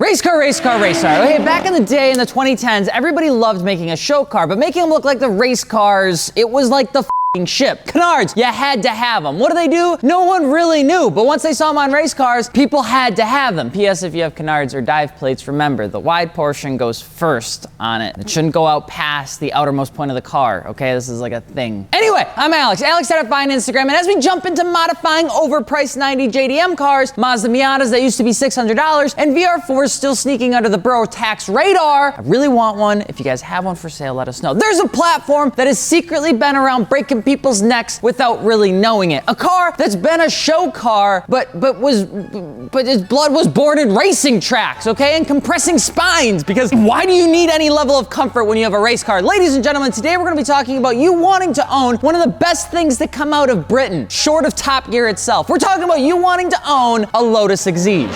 Race car, race car, race car. Okay, back in the day in the 2010s, everybody loved making a show car, but making them look like the race cars, it was like the ship. Canards, you had to have them. What do they do? No one really knew, but once they saw them on race cars, people had to have them. P.S. If you have canards or dive plates, remember, the wide portion goes first on it. It shouldn't go out past the outermost point of the car, okay? This is like a thing. Anyway, I'm Alex. Alex at Fine Instagram, and as we jump into modifying overpriced 90 JDM cars, Mazda Miatas that used to be $600, and VR4s still sneaking under the bro tax radar, I really want one. If you guys have one for sale, let us know. There's a platform that has secretly been around breaking people's necks without really knowing it. A car that's been a show car, but its blood was born in racing tracks, okay? And compressing spines, because why do you need any level of comfort when you have a race car? Ladies and gentlemen, today we're gonna be talking about you wanting to own one of the best things to come out of Britain, short of Top Gear itself. We're talking about you wanting to own a Lotus Exige.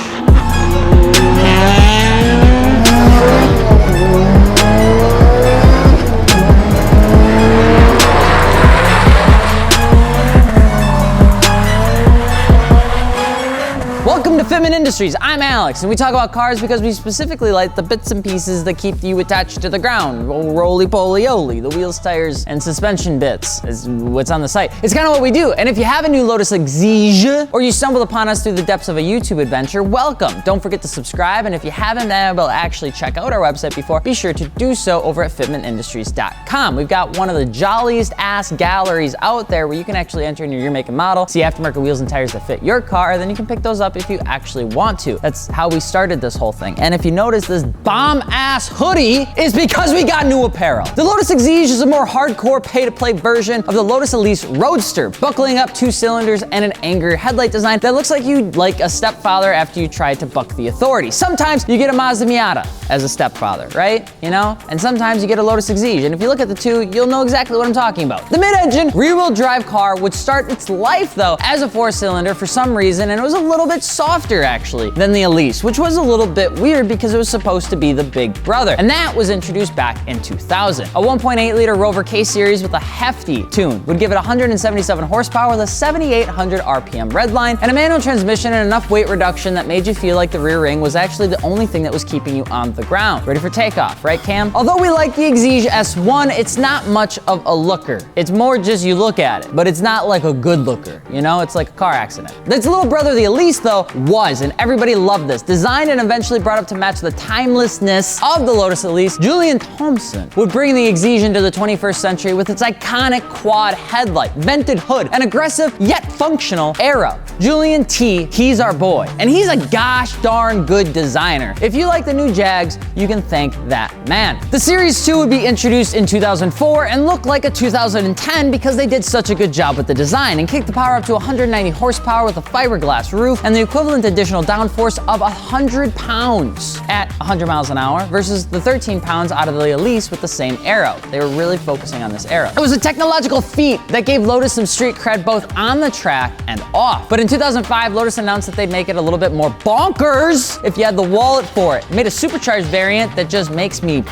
Welcome to Fitment Industries. I'm Alex, and we talk about cars because we specifically like the bits and pieces that keep you attached to the ground. Roly-poly-oly, the wheels, tires, and suspension bits is what's on the site. It's kind of what we do. And if you have a new Lotus Exige, or you stumbled upon us through the depths of a YouTube adventure, welcome. Don't forget to subscribe, and if you haven't been able to actually check out our website before, be sure to do so over at fitmentindustries.com. We've got one of the jolliest ass galleries out there where you can actually enter in your year, make, and model, see aftermarket wheels and tires that fit your car, then you can pick those up if you actually want to. That's how we started this whole thing. And if you notice, this bomb-ass hoodie is because we got new apparel. The Lotus Exige is a more hardcore pay-to-play version of the Lotus Elise Roadster, buckling up 2 cylinders and an angry headlight design that looks like you'd like a stepfather after you tried to buck the authority. Sometimes you get a Mazda Miata as a stepfather, right? You know? And sometimes you get a Lotus Exige. And if you look at the two, you'll know exactly what I'm talking about. The mid-engine, rear-wheel drive car would start its life, though, as a 4-cylinder for some reason, and it was a little bit softer, actually, than the Elise, which was a little bit weird because it was supposed to be the big brother. And that was introduced back in 2000. A 1.8-liter Rover K Series with a hefty tune would give it 177 horsepower with a 7,800 RPM redline and a manual transmission and enough weight reduction that made you feel like the rear ring was actually the only thing that was keeping you on the ground. Ready for takeoff, right, Cam? Although we like the Exige S1, it's not much of a looker. It's more just you look at it, but it's not like a good looker, you know? It's like a car accident. Its little brother, the Elise, though, was, and everybody loved this. Designed and eventually brought up to match the timelessness of the Lotus Elise, Julian Thompson would bring the Exige into the 21st century with its iconic quad headlight, vented hood, and aggressive yet functional aero. Julian T, he's our boy, and he's a gosh darn good designer. If you like the new Jags, you can thank that man. The Series 2 would be introduced in 2004 and look like a 2010 because they did such a good job with the design and kicked the power up to 190 horsepower with a fiberglass roof and the equivalent additional downforce of 100 pounds at 100 miles an hour versus the 13 pounds out of the Elise with the same aero. They were really focusing on this aero. It was a technological feat that gave Lotus some street cred both on the track and off. But in 2005, Lotus announced that they'd make it a little bit more bonkers if you had the wallet for it. Made a supercharged variant that just makes me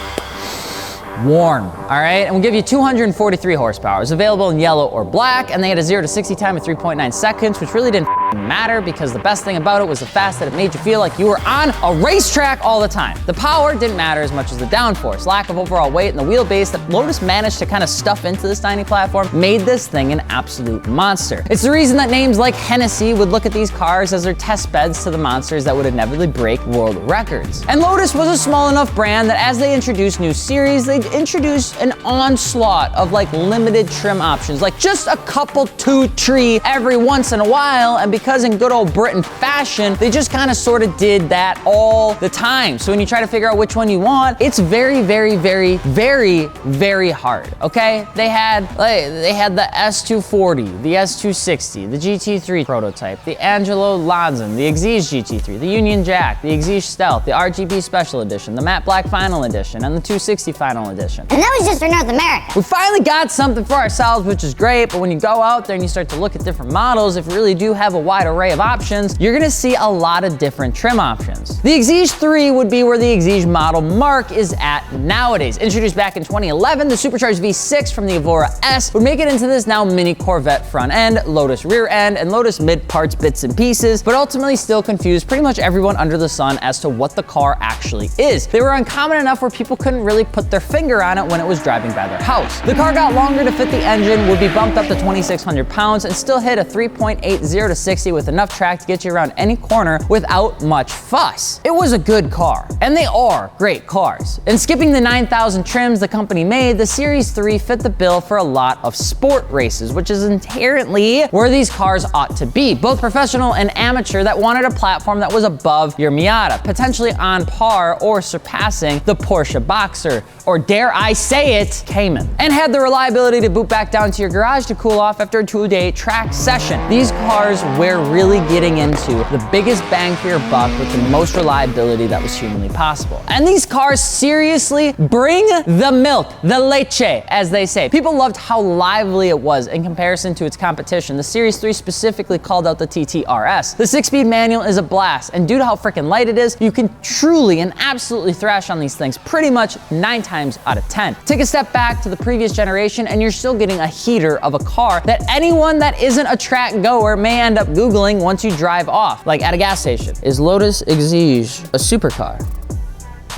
warm, all right? And we'll give you 243 horsepower. It's available in yellow or black, and they had a 0 to 60 time of 3.9 seconds, which really didn't matter because the best thing about it was the fact that it made you feel like you were on a racetrack all the time. The power didn't matter as much as the downforce. Lack of overall weight and the wheelbase that Lotus managed to kind of stuff into this tiny platform made this thing an absolute monster. It's the reason that names like Hennessy would look at these cars as their test beds to the monsters that would inevitably break world records. And Lotus was a small enough brand that as they introduced new series, they'd introduce an onslaught of like limited trim options, like just a couple 2-tree every once in a while, and because in good old Britain fashion, they just kind of sort of did that all the time. So when you try to figure out which one you want, it's very, very, very, very, very hard, okay? They had the S240, the S260, the GT3 prototype, the Angelo Lanzan, the Exige GT3, the Union Jack, the Exige Stealth, the RGB Special Edition, the Matte Black Final Edition, and the 260 Final Edition. edition. And that was just for North America. We finally got something for ourselves, which is great, but when you go out there and you start to look at different models, if you really do have a wide array of options, you're gonna see a lot of different trim options. The Exige 3 would be where the Exige model mark is at nowadays. Introduced back in 2011, the supercharged V6 from the Evora S would make it into this now mini Corvette front end, Lotus rear end, and Lotus mid parts, bits and pieces, but ultimately still confused pretty much everyone under the sun as to what the car actually is. They were uncommon enough where people couldn't really put their finger on it when it was driving by their house. The car got longer to fit the engine, would be bumped up to 2,600 pounds, and still hit a 3.80 to 60 with enough track to get you around any corner without much fuss. It was a good car, and they are great cars. And skipping the 9,000 trims the company made, the Series 3 fit the bill for a lot of sport races, which is inherently where these cars ought to be, both professional and amateur, that wanted a platform that was above your Miata, potentially on par or surpassing the Porsche Boxer, or dare I say it, Cayman, and had the reliability to boot back down to your garage to cool off after a 2-day track session. These cars were really getting into the biggest bang for your buck with the most reliability that was humanly possible. And these cars seriously bring the milk, the leche, as they say. People loved how lively it was in comparison to its competition. The Series 3 specifically called out the TTRS. The 6-speed manual is a blast, and due to how freaking light it is, you can truly and absolutely thrash on these things pretty much 9 times out of 10. Take a step back to the previous generation and you're still getting a heater of a car that anyone that isn't a track goer may end up Googling once you drive off, like at a gas station. Is Lotus Exige a supercar?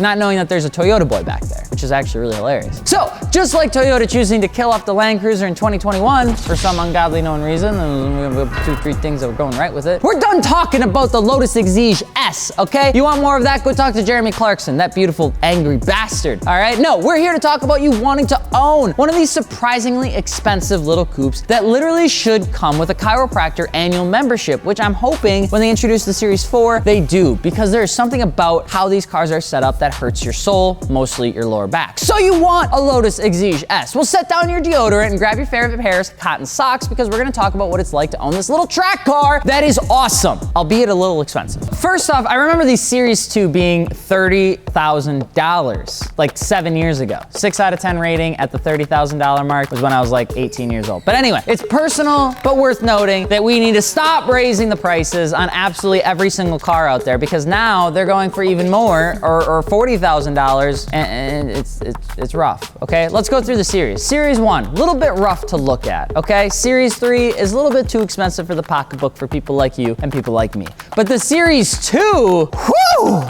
Not knowing that there's a Toyota boy back there, which is actually really hilarious. So, just like Toyota choosing to kill off the Land Cruiser in 2021 for some ungodly known reason, and we have 2-3 things that were going right with it, we're done talking about the Lotus Exige S, okay? You want more of that? Go talk to Jeremy Clarkson, that beautiful, angry bastard, all right? No, we're here to talk about you wanting to own one of these surprisingly expensive little coupes that literally should come with a chiropractor annual membership, which I'm hoping when they introduce the Series 4, they do, because there's something about how these cars are set up that hurts your soul, mostly your lower back. So you want a Lotus Exige S. Well, set down your deodorant and grab your favorite pairs of cotton socks, because we're gonna talk about what it's like to own this little track car that is awesome, albeit a little expensive. First off, I remember these Series 2 being $30,000, like 7 years ago. 6 out of 10 rating at the $30,000 mark was when I was like 18 years old. But anyway, it's personal, but worth noting that we need to stop raising the prices on absolutely every single car out there, because now they're going for even more, or $40,000, and it's rough, okay? Let's go through the Series. Series 1, a little bit rough to look at, okay? Series 3 is a little bit too expensive for the pocketbook for people like you and people like me. But the Series 2, whew!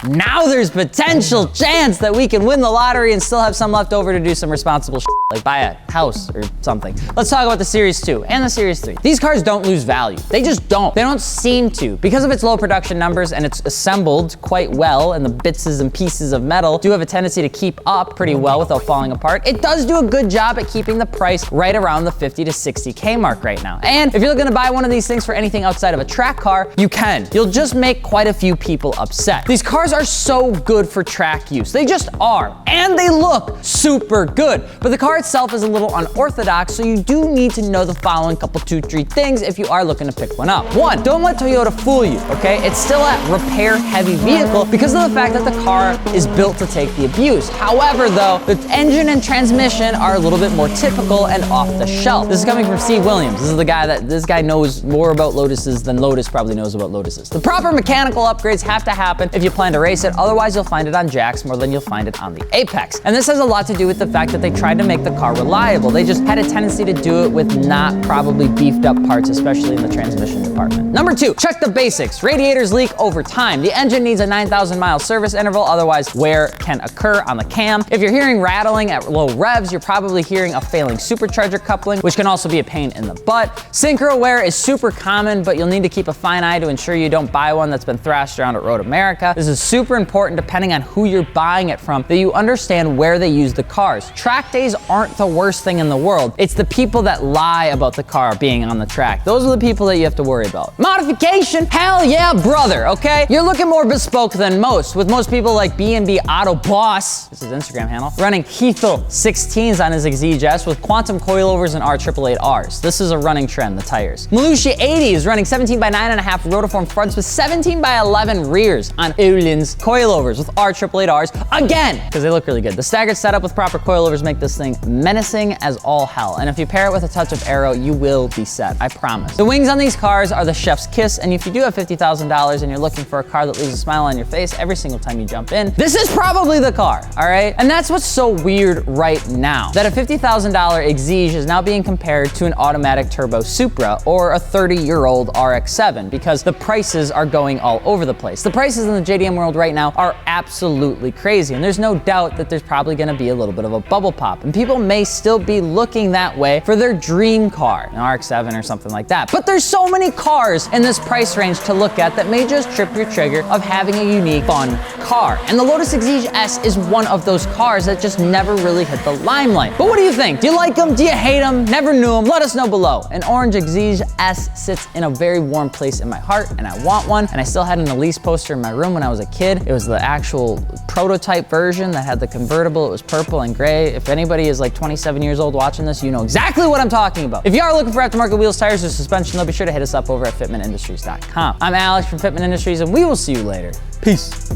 Now there's potential chance that we can win the lottery and still have some left over to do some responsible shit, like buy a house or something. Let's talk about the Series 2 and the Series 3. These cars don't lose value. They just don't. They don't seem to. Because of its low production numbers and it's assembled quite well, and the bits and pieces of metal do have a tendency to keep up pretty well without falling apart, it does do a good job at keeping the price right around the 50 to 60K mark right now. And if you're looking to buy one of these things for anything outside of a track car, you can. You'll just make quite a few people upset. These cars are so good for track use. They just are. And they look super good. But the car itself is a little unorthodox, so you do need to know the following couple, 2-3 things if you are looking to pick one up. 1, don't let Toyota fool you, okay? It's still a repair-heavy vehicle because of the fact that the car is built to take the abuse. However, though, the engine and transmission are a little bit more typical and off the shelf. This is coming from Steve Williams. This guy knows more about Lotuses than Lotus probably knows about Lotuses. The proper mechanical upgrades have to happen if you plan to race it, otherwise you'll find it on jacks more than you'll find it on the Apex. And this has a lot to do with the fact that they tried to make the car reliable. They just had a tendency to do it with not probably beefed up parts, especially in the transmission department. Number 2, check the basics. Radiators leak over time. The engine needs a 9,000 mile service interval, otherwise wear can occur on the cam. If you're hearing rattling at low revs, you're probably hearing a failing supercharger coupling, which can also be a pain in the butt. Synchro wear is super common, but you'll need to keep a fine eye to ensure you don't buy one that's been thrashed around at Road America. This is super important depending on who you're buying it from, that you understand where they use the cars. Track days aren't the worst thing in the world. It's the people that lie about the car being on the track. Those are the people that you have to worry about. Modification? Hell yeah, brother, okay? You're looking more bespoke than most, with most people like B&B Auto Boss, this is his Instagram handle, running Heathel 16s on his Exige S with quantum coilovers and R888Rs. This is a running trend, the tires. Malusia 80 is running 17 by 9.5 rotiform fronts with 17 by 11 rears on Ulen twins coilovers with our 888Rs again, because they look really good. The staggered setup with proper coilovers make this thing menacing as all hell. And if you pair it with a touch of aero, you will be set, I promise. The wings on these cars are the chef's kiss, and if you do have $50,000 and you're looking for a car that leaves a smile on your face every single time you jump in, this is probably the car, all right? And that's what's so weird right now, that a $50,000 Exige is now being compared to an automatic turbo Supra or a 30-year-old RX-7 because the prices are going all over the place. The prices in the JDM world right now are absolutely crazy, and there's no doubt that there's probably gonna be a little bit of a bubble pop, and people may still be looking that way for their dream car, an RX-7 or something like that. But there's so many cars in this price range to look at that may just trip your trigger of having a unique, fun car. And the Lotus Exige S is one of those cars that just never really hit the limelight. But what do you think? Do you like them? Do you hate them? Never knew them? Let us know below. An orange Exige S sits in a very warm place in my heart, and I want one. And I still had an Elise poster in my room when I was a kid. It was the actual prototype version that had the convertible. It was purple and gray. If anybody is like 27 years old watching this, you know exactly what I'm talking about. If you are looking for aftermarket wheels, tires, or suspension, though, be sure to hit us up over at fitmentindustries.com. I'm Alex from Fitment Industries, and we will see you later. Peace.